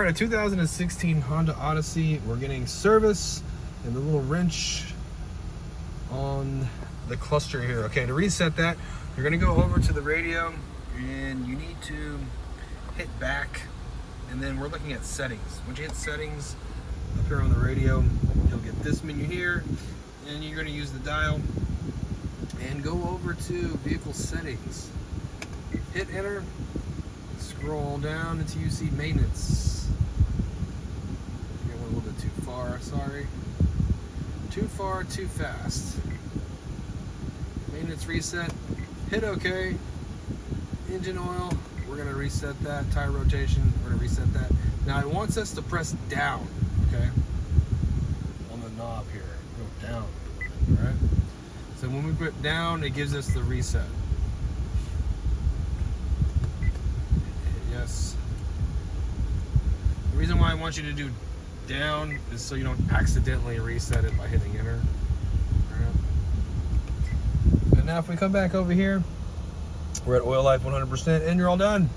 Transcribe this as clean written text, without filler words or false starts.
All right, a 2016 Honda Odyssey. We're getting service and the little wrench on the cluster here. Okay, to reset that, you're gonna go over to the radio and you need to hit back, and then we're looking at settings. Once you hit settings up here on the radio, you'll get this menu here, and you're gonna use the dial and go over to vehicle settings. Hit enter, scroll down until you see maintenance. I went a little bit too far, sorry. Too far, too fast. Maintenance reset, hit OK. Engine oil, we're gonna reset that. Tire rotation, we're gonna reset that. Now it wants us to press down, okay? On the knob here, go down, all right? So when we put down, it gives us the reset. Yes. The reason why I want you to do down is so you don't accidentally reset it by hitting enter. All right. And now if we come back over here, we're at oil life 100% and you're all done.